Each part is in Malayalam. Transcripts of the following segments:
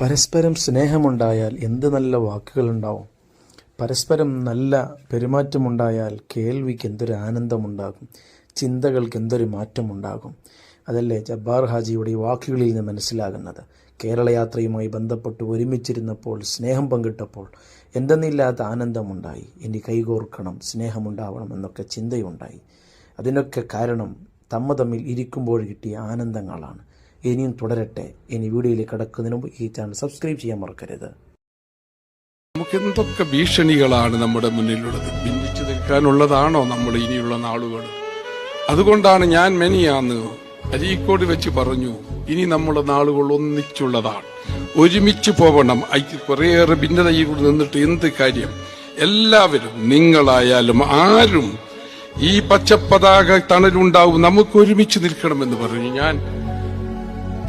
പരസ്പരം സ്നേഹമുണ്ടായാൽ എന്ത് നല്ല വാക്കുകളുണ്ടാവും. പരസ്പരം നല്ല പെരുമാറ്റമുണ്ടായാൽ കേൾവിക്ക് എന്തൊരു ആനന്ദമുണ്ടാകും, ചിന്തകൾക്ക് എന്തൊരു മാറ്റമുണ്ടാകും. അതല്ലേ ജബ്ബാർ ഹാജിയുടെ ഈ വാക്കുകളിൽ നിന്ന് മനസ്സിലാകുന്നത്. കേരളയാത്രയുമായി ബന്ധപ്പെട്ട് ഒരുമിച്ചിരുന്നപ്പോൾ, സ്നേഹം പങ്കിട്ടപ്പോൾ എന്തെന്നില്ലാത്ത ആനന്ദമുണ്ടായി. ഇനി കൈകോർക്കണം, സ്നേഹമുണ്ടാവണം എന്നൊക്കെ ചിന്തയുണ്ടായി. അതിനൊക്കെ കാരണം തമ്മിൽ ഇരിക്കുമ്പോൾ കിട്ടിയ ആനന്ദങ്ങളാണ്. ഇനിയും തുടരട്ടെ. ഇനി വീഡിയോയിലേക്ക് കടക്കുന്നതിന് മുമ്പ് ഈ ചാനൽ സബ്സ്ക്രൈബ് ചെയ്യാൻ മറക്കരുത്. നമുക്ക് എന്തൊക്കെ ഭീഷണികളാണ് നമ്മുടെ മുന്നിലുള്ളത്. ഭിന്നിച്ചു നിൽക്കാനുള്ളതാണോ നമ്മൾ ഇനിയുള്ള നാളുകൾ? അതുകൊണ്ടാണ് ഞാൻ മെനിയാന്ന് അരീക്കോട് വെച്ച് പറഞ്ഞു, ഇനി നമ്മുടെ നാളുകൾ ഒന്നിച്ചുള്ളതാണ്, ഒരുമിച്ച് പോകണം. കുറേയേറെ ഭിന്നതയിൽ നിന്നിട്ട് എന്ത് കാര്യം? എല്ലാവരും, നിങ്ങളായാലും ആരും, ഈ പച്ചപ്പതാക തണലുണ്ടാവും, നമുക്ക് ഒരുമിച്ച് നിൽക്കണമെന്ന് പറഞ്ഞു. ഞാൻ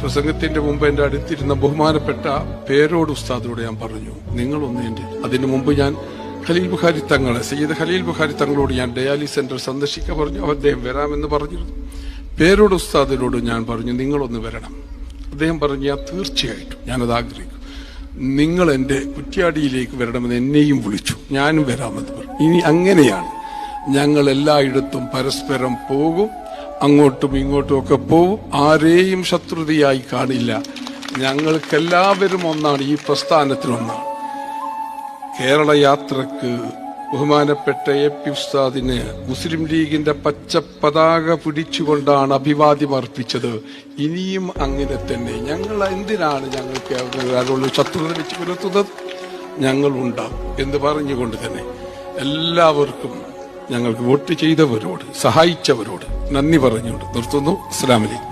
പ്രസംഗത്തിന്റെ മുമ്പ് എന്റെ അടുത്തിരുന്ന ബഹുമാനപ്പെട്ട പേരോട് ഉസ്താദിനോട് ഞാൻ പറഞ്ഞു, നിങ്ങളൊന്ന് അതിനു മുമ്പ് ഞാൻ ഖലീൽ ബുഖാരി തങ്ങളെ, സയ്യിദ് ഖലീൽ ബുഖാരി തങ്ങളോട് ഞാൻ ഡയാലിസ് സെന്റർ സന്ദർശിക്കാൻ പറഞ്ഞു. അദ്ദേഹം വരാമെന്ന് പറഞ്ഞിരുന്നു. പേരോട് ഉസ്താദിനോട് ഞാൻ പറഞ്ഞു, നിങ്ങളൊന്ന് വരണം. അദ്ദേഹം പറഞ്ഞു, ഞാൻ തീർച്ചയായിട്ടും ഞാനത് ആഗ്രഹിക്കും. നിങ്ങൾ എന്റെ കുറ്റ്യാടിയിലേക്ക് വരണമെന്ന് എന്നെയും വിളിച്ചു, ഞാനും വരാമെന്ന് പറഞ്ഞു. ഇനി അങ്ങനെയാണ് ഞങ്ങൾ എല്ലായിടത്തും പരസ്പരം പോകും, അങ്ങോട്ടും ഇങ്ങോട്ടും ഒക്കെ പോവും. ആരെയും ശത്രുതയായി കാണില്ല. ഞങ്ങൾക്കെല്ലാവരും ഒന്നാണ്, ഈ പ്രസ്ഥാനത്തിനൊന്നാണ്. കേരള യാത്രക്ക് ബഹുമാനപ്പെട്ട എ.പി. ഉസ്താദിന് മുസ്ലിം ലീഗിന്റെ പച്ച പതാക പിടിച്ചുകൊണ്ടാണ് അഭിവാദ്യം അർപ്പിച്ചത്. ഇനിയും അങ്ങനെ തന്നെ. ഞങ്ങൾ എന്തിനാണ് ഞങ്ങൾക്ക് ശത്രുത വെച്ച് പുലർത്തുന്നത്? ഞങ്ങൾ ഉണ്ടാവും എന്ന് പറഞ്ഞുകൊണ്ട് തന്നെ എല്ലാവർക്കും, ഞങ്ങൾക്ക് വോട്ട് ചെയ്തവരോട്, സഹായിച്ചവരോട് നന്ദി പറഞ്ഞുകൊണ്ട് നിർത്തുന്നു. അസ്സലാമു അലൈക്കും.